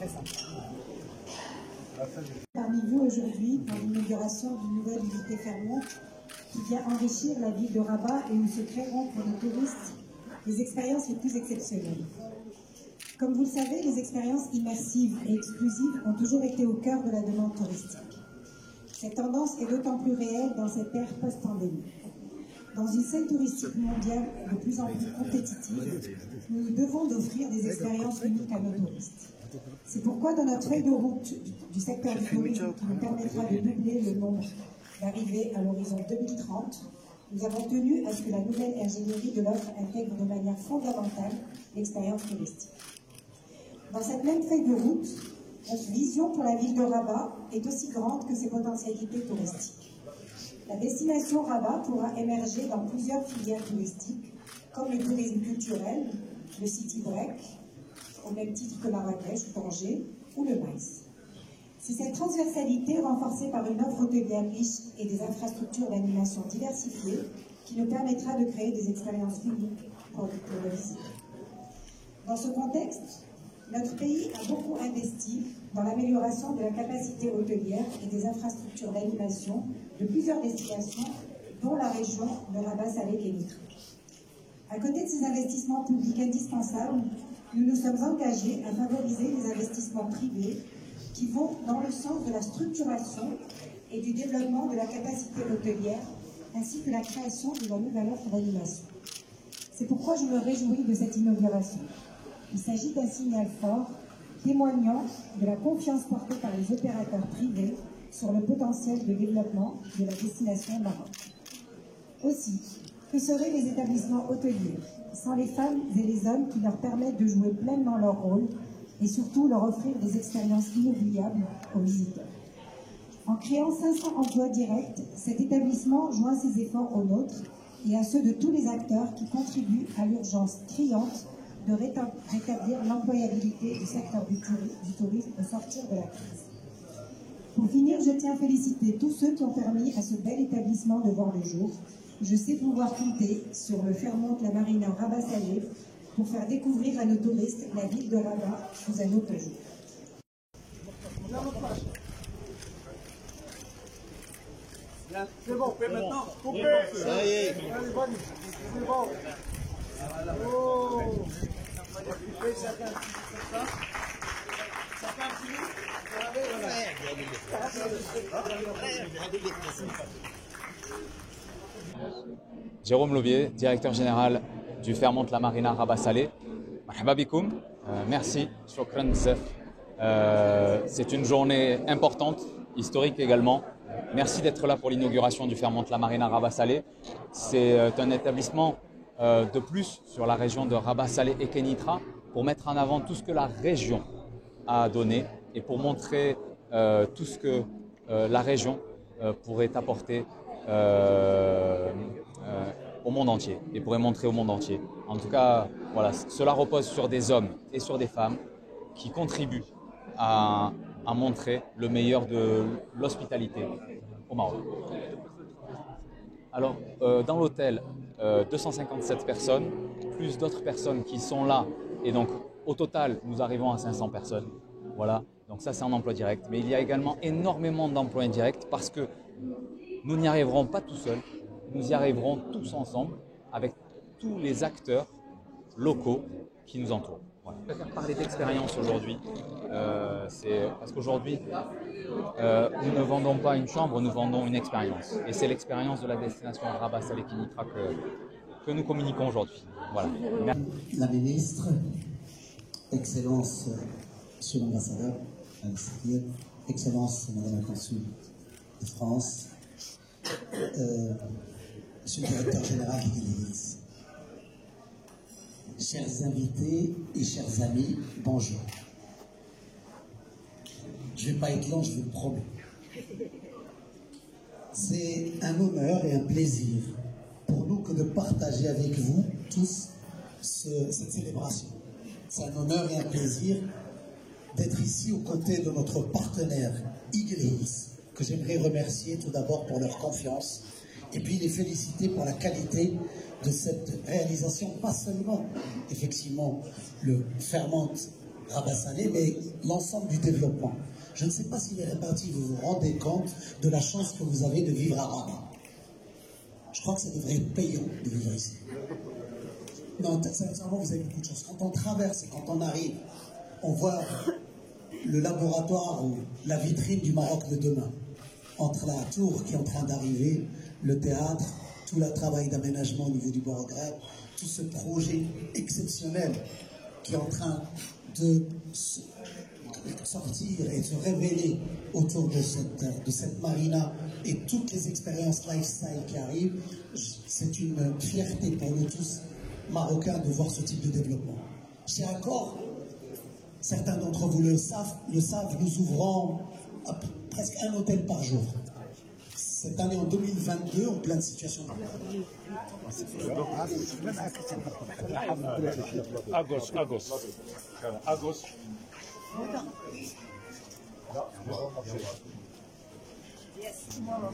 très simple. Parmi vous aujourd'hui pour l'inauguration d'une nouvelle unité Fairmont qui vient enrichir la ville de Rabat et où se créeront pour nos touristes les expériences les plus exceptionnelles. Comme vous le savez, les expériences immersives et exclusives ont toujours été au cœur de la demande touristique. Cette tendance est d'autant plus réelle dans cette ère post-pandémie. Dans une scène touristique mondiale de plus en plus compétitive, nous nous devons d'offrir des expériences uniques à nos touristes. C'est pourquoi dans notre feuille de route du secteur du tourisme qui nous permettra de doubler le nombre d'arrivées à l'horizon 2030, nous avons tenu à ce que la nouvelle ingénierie de l'offre intègre de manière fondamentale l'expérience touristique. Dans cette même feuille de route, notre vision pour la ville de Rabat est aussi grande que ses potentialités touristiques. La destination Rabat pourra émerger dans plusieurs filières touristiques, comme le tourisme culturel, le city break, au même titre que Marrakech, Tanger ou le maïs. C'est cette transversalité renforcée par une offre hôtelière riche et des infrastructures d'animation diversifiées qui nous permettra de créer des expériences uniques pour nos visiteurs. Dans ce contexte, notre pays a beaucoup investi dans l'amélioration de la capacité hôtelière et des infrastructures d'animation de plusieurs destinations, dont la région de Rabat-Salé-Kénitra. À côté de ces investissements publics indispensables, nous nous sommes engagés à favoriser les investissements privés qui vont dans le sens de la structuration et du développement de la capacité hôtelière, ainsi que la création de la nouvelle offre d'animation. C'est pourquoi je me réjouis de cette inauguration. Il s'agit d'un signal fort, témoignant de la confiance portée par les opérateurs privés sur le potentiel de développement de la destination Maroc. Aussi, que seraient les établissements hôteliers sans les femmes et les hommes qui leur permettent de jouer pleinement leur rôle et surtout leur offrir des expériences inoubliables aux visiteurs. En créant 500 emplois directs, cet établissement joint ses efforts aux nôtres et à ceux de tous les acteurs qui contribuent à l'urgence criante de rétablir l'employabilité du secteur du tourisme au sortir de la crise. Pour finir, je tiens à féliciter tous ceux qui ont permis à ce bel établissement de voir le jour. Je sais pouvoir compter sur le Fairmont La Marina Rabat-Salé pour faire découvrir à nos touristes la ville de Rabat sous un autre jour. C'est bon, fais maintenant. Coupez. Ça y est. Allez, vas-y. C'est bon. Oh. Chacun ça. Chacun Jérôme Laubier, directeur général du Fairmont La Marina Rabat-Salé. Marhaba bikoum, merci, shukran bzaf. C'est une journée importante, historique également. Merci d'être là pour l'inauguration du Fairmont La Marina Rabat-Salé. C'est un établissement de plus sur la région de Rabat-Salé et Kénitra pour mettre en avant tout ce que la région a donné et pour montrer tout ce que la région pourrait apporter au monde entier et pourrait montrer au monde entier. En tout cas, voilà, cela repose sur des hommes et sur des femmes qui contribuent à montrer le meilleur de l'hospitalité au Maroc. Alors, dans l'hôtel, 257 personnes, plus d'autres personnes qui sont là. Et donc, au total, nous arrivons à 500 personnes. Voilà, donc ça, c'est en emploi direct. Mais il y a également énormément d'emplois indirects parce que nous n'y arriverons pas tout seuls. Nous y arriverons tous ensemble avec tous les acteurs locaux qui nous entourent. Voilà. Je préfère parler d'expérience aujourd'hui, parce qu'aujourd'hui, nous ne vendons pas une chambre, nous vendons une expérience. Et c'est l'expérience de la destination Rabat-Salé-Kénitra que nous communiquons aujourd'hui. Voilà. Merci. La ministre, Excellence, Monsieur l'ambassadeur, Excellence, Madame la Consul de France, Monsieur le directeur général de l'Église, chers invités et chers amis, bonjour. Je ne vais pas être long, je vous le promets. C'est un honneur et un plaisir pour nous que de partager avec vous tous cette célébration. C'est un honneur et un plaisir d'être ici aux côtés de notre partenaire Igris, que j'aimerais remercier tout d'abord pour leur confiance et puis les féliciter pour la qualité de cette réalisation, pas seulement effectivement le Fairmont Rabat Salé, mais l'ensemble du développement. Je ne sais pas si les répartis, vous vous rendez compte de la chance que vous avez de vivre à Rabat. Je crois que ça devrait être payant de vivre ici. Non, sincèrement, vous avez beaucoup de chance. Quand on traverse et quand on arrive, on voit le laboratoire ou la vitrine du Maroc de demain. Entre la tour qui est en train d'arriver, le théâtre, tout le travail d'aménagement au niveau du Bord-Grève, tout ce projet exceptionnel qui est en train de sortir et de se révéler autour de cette marina et toutes les expériences lifestyle qui arrivent, c'est une fierté pour nous tous, Marocains, de voir ce type de développement. Chez Accor, certains d'entre vous le savent, nous ouvrons presque un hôtel par jour. Cette année, en 2022, en pleine situation. Agos. Yes, tomorrow.